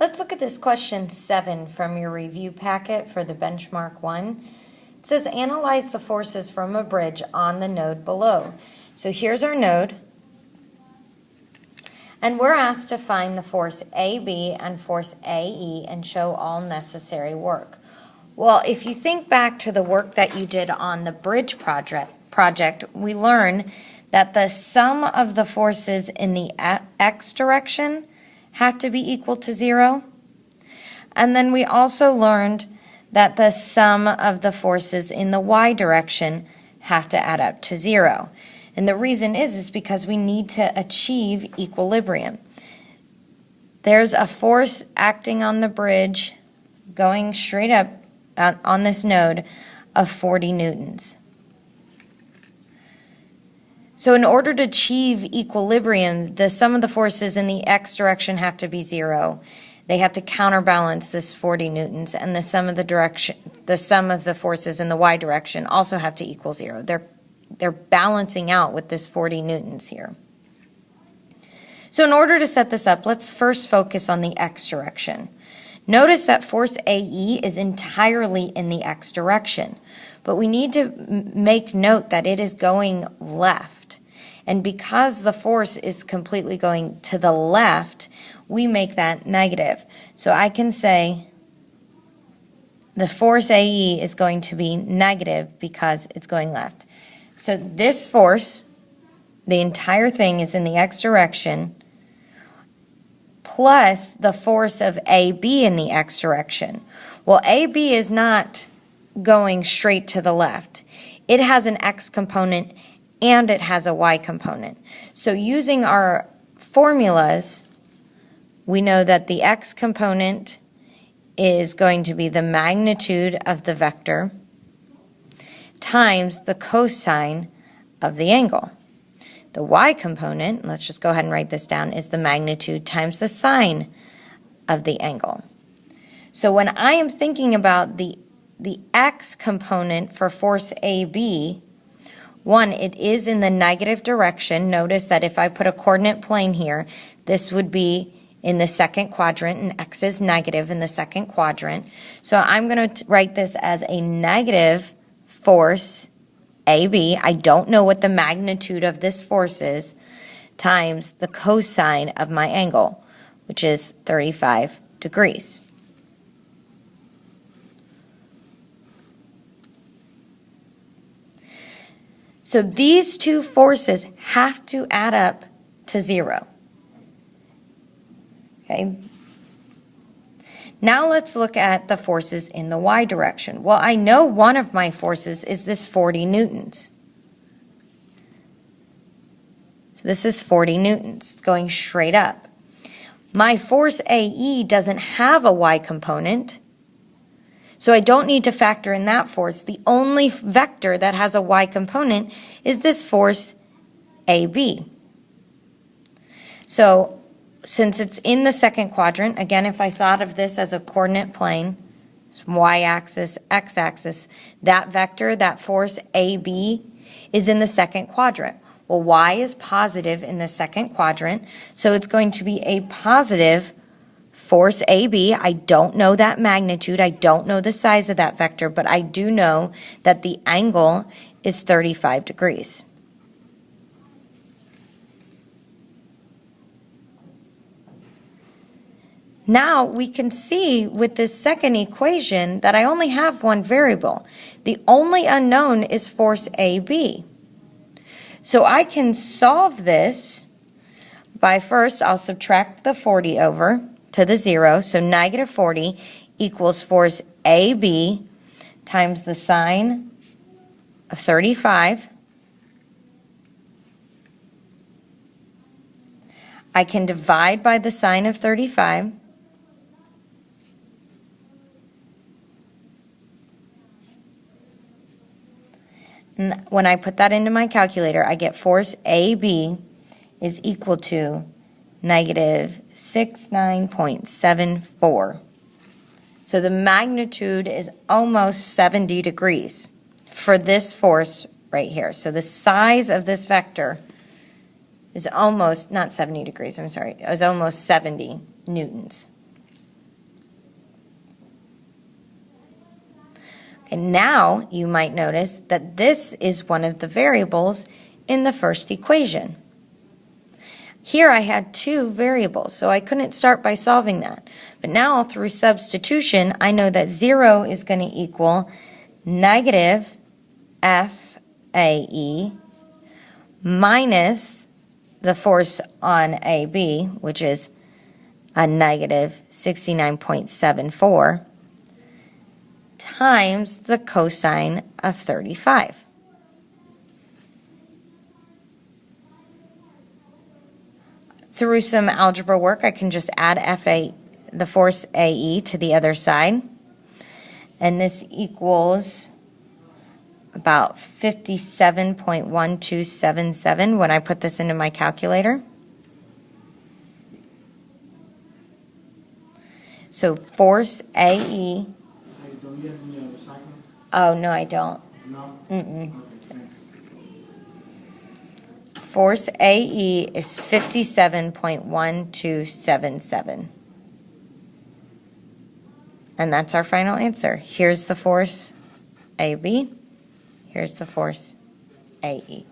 Let's look at this question 7 from your review packet for the benchmark 1. It says analyze the forces from a bridge on the node below. So here's our node, and we're asked to find the force AB and force AE and show all necessary work. Well, if you think back to the work that you did on the bridge project, we learned that the sum of the forces in the x direction had to be equal to 0. And then we also learned that the sum of the forces in the y direction have to add up to 0. And the reason is because we need to achieve equilibrium. There's a force acting on the bridge going straight up on this node of 40 newtons. So in order to achieve equilibrium, the sum of the forces in the x direction have to be 0. They have to counterbalance this 40 newtons, and the sum of the forces in the y direction also have to equal 0. They're balancing out with this 40 newtons here. So in order to set this up, let's first focus on the x direction. Notice that force AE is entirely in the x direction, but we need to make note that it is going left. And because the force is completely going to the left, we make that negative. So I can say the force AE is going to be negative because it's going left. So this force, the entire thing is in the x direction, plus the force of AB in the x direction. Well, AB is not going straight to the left. It has an x component and it has a y component. So using our formulas, we know that the x component is going to be the magnitude of the vector times the cosine of the angle. The y component, let's just go ahead and write this down, is the magnitude times the sine of the angle. So when I am thinking about the x component for force AB, one, it is in the negative direction. Notice that if I put a coordinate plane here, this would be in the second quadrant, and x is negative in the second quadrant. So I'm going to write this as a negative force AB, I don't know what the magnitude of this force is, times the cosine of my angle, which is 35 degrees. So these two forces have to add up to 0. Okay. Now let's look at the forces in the y direction. Well, I know one of my forces is this 40 newtons. So this is 40 newtons. It's going straight up. My force AE doesn't have a y component, so I don't need to factor in that force. The only vector that has a y component is this force AB. So since it's in the second quadrant, again, if I thought of this as a coordinate plane, y-axis, x-axis, that vector, that force AB, is in the second quadrant. Well, y is positive in the second quadrant, so it's going to be a positive force AB. I don't know that magnitude, I don't know the size of that vector, but I do know that the angle is 35 degrees. Now we can see with this second equation that I only have one variable. The only unknown is force AB. So I can solve this by first I'll subtract the 40 over to the 0, so negative 40 equals force AB times the sine of 35. I can divide by the sine of 35. And when I put that into my calculator, I get force AB is equal to negative 69.74. So the magnitude is almost 70 degrees for this force right here. So the size of this vector is almost, not 70 degrees, I'm sorry, it was almost 70 newtons. And now you might notice that this is one of the variables in the first equation. Here I had two variables, so I couldn't start by solving that. But now through substitution, I know that 0 is going to equal negative FAE minus the force on AB, which is a negative 69.74, times the cosine of 35. Through some algebra work, I can just add the force AE to the other side. And this equals about 57.1277 when I put this into my calculator. So force AE. Don't you have any recycling? Oh, no, I don't. No? Mm-mm. Okay, thank you. Force AE is 57.1277. And that's our final answer. Here's the force AB. Here's the force AE.